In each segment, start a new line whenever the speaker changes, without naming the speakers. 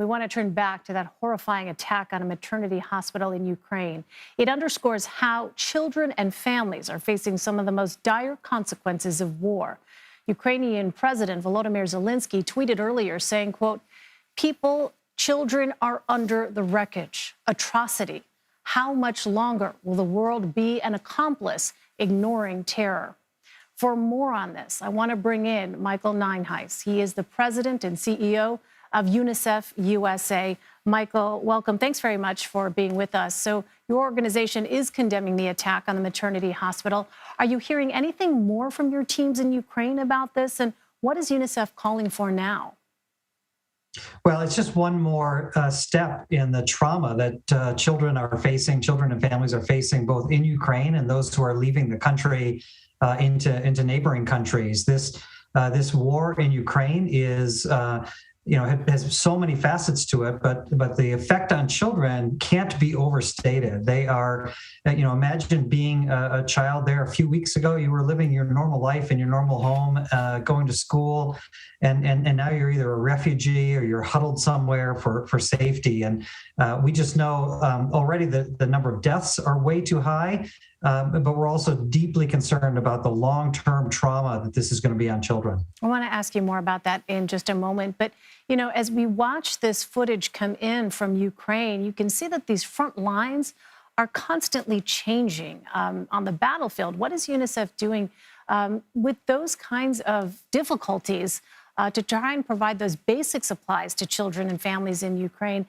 We want to turn back to that horrifying attack on a maternity hospital in Ukraine. It underscores how children and families are facing some of the most dire consequences of war. Ukrainian President Volodymyr Zelensky tweeted earlier saying, quote, "People, children are under the wreckage. Atrocity. How much longer will the world be an accomplice ignoring terror?" For more on this, I want to bring in Michael Nienhuis. He is the president and CEO of UNICEF USA. Michael, welcome. Thanks very much for being with us. So your organization is condemning the attack on the maternity hospital. Are you hearing anything more from your teams in Ukraine about this? And what is UNICEF calling for now?
Well, it's just one more step in the trauma that children and families are facing, both in Ukraine and those who are leaving the country into neighboring countries. This war in Ukraine is has so many facets to it, but the effect on children can't be overstated. They are, imagine being a child there a few weeks ago. You were living your normal life in your normal home, going to school, and now you're either a refugee or you're huddled somewhere for safety. And we just know already that the number of deaths are way too high. But we're also deeply concerned about the long-term trauma that this is going to be on children.
I want to ask you more about that in just a moment. But, as we watch this footage come in from Ukraine, you can see that these front lines are constantly changing on the battlefield. What is UNICEF doing with those kinds of difficulties to try and provide those basic supplies to children and families in Ukraine?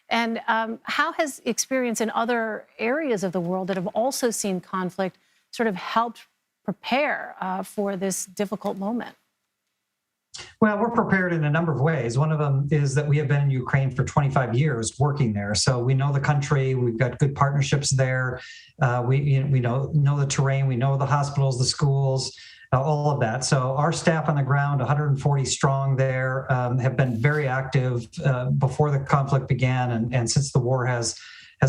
And how has experience in other areas of the world that have also seen conflict sort of helped prepare for this difficult moment?
Well, we're prepared in a number of ways. One of them is that we have been in Ukraine for 25 years working there. So we know the country, we've got good partnerships there. We know the terrain, we know the hospitals, the schools, all of that. So our staff on the ground, 140 strong there, have been very active before the conflict began and since the war has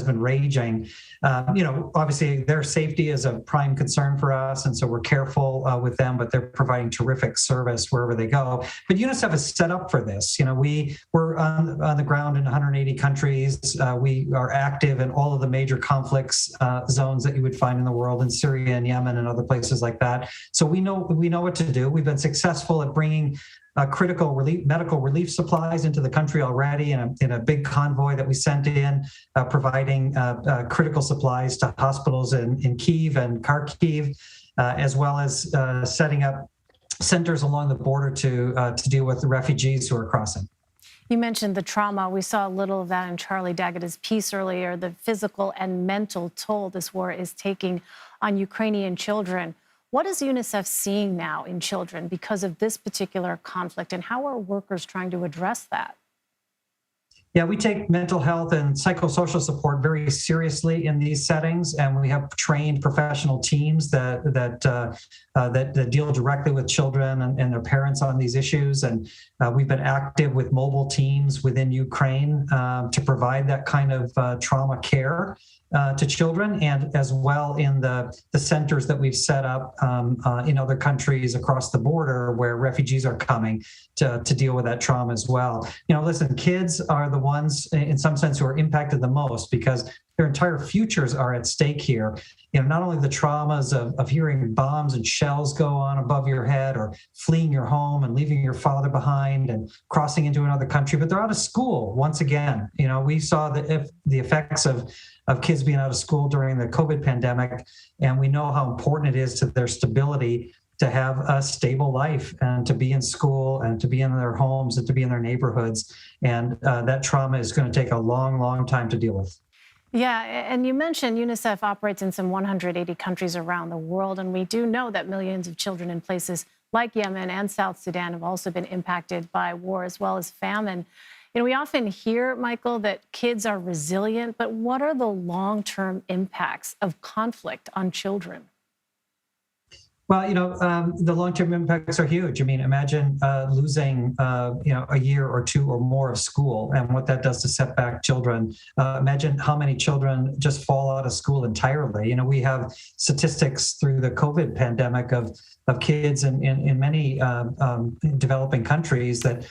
been raging. Obviously their safety is a prime concern for us, and so we're careful with them, but they're providing terrific service wherever they go. But UNICEF is set up for this. We're on the ground in 180 countries. We are active in all of the major conflicts zones that you would find in the world, in Syria and Yemen and other places like that. So we know what to do. We've been successful at bringing critical medical relief supplies into the country already in a big convoy that we sent in, providing critical supplies to hospitals in Kyiv and Kharkiv, as well as setting up centers along the border to deal with the refugees who are crossing.
You mentioned the trauma. We saw a little of that in Charlie D'Agata's piece earlier, the physical and mental toll this war is taking on Ukrainian children. What is UNICEF seeing now in children because of this particular conflict, and how are workers trying to address that?
Yeah, we take mental health and psychosocial support very seriously in these settings, and we have trained professional teams that deal directly with children and their parents on these issues. And we've been active with mobile teams within Ukraine to provide that kind of trauma care to children, and as well in the centers that we've set up in other countries across the border where refugees are coming to deal with that trauma as well. Listen, kids are the ones in some sense who are impacted the most because their entire futures are at stake here. Not only the traumas of hearing bombs and shells go on above your head, or fleeing your home and leaving your father behind and crossing into another country, but they're out of school once again. We saw the effects of kids being out of school during the COVID pandemic, and we know how important it is to their stability to have a stable life and to be in school and to be in their homes and to be in their neighborhoods. And that trauma is going to take a long, long time to deal with.
Yeah, and you mentioned UNICEF operates in some 180 countries around the world, and we do know that millions of children in places like Yemen and South Sudan have also been impacted by war as well as famine. We often hear, Michael, that kids are resilient, but what are the long-term impacts of conflict on children?
Well, the long-term impacts are huge. I mean, imagine losing, a year or two or more of school and what that does to set back children. Imagine how many children just fall out of school entirely. We have statistics through the COVID pandemic of kids in many developing countries that,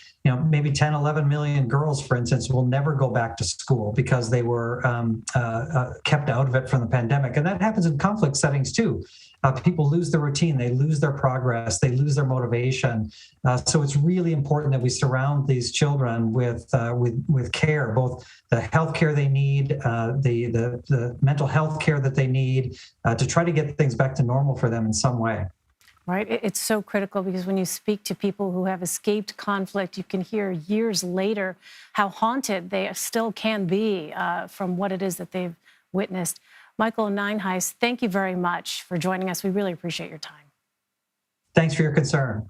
maybe 10, 11 million girls, for instance, will never go back to school because they were kept out of it from the pandemic. And that happens in conflict settings too. People lose their routine, they lose their progress, they lose their motivation. So it's really important that we surround these children with care, both the health care they need, the mental health care that they need, to try to get things back to normal for them in some way.
Right. It's so critical because when you speak to people who have escaped conflict, you can hear years later how haunted they still can be from what it is that they've witnessed. Michael Nienhuis, thank you very much for joining us. We really appreciate your time.
Thanks for your concern.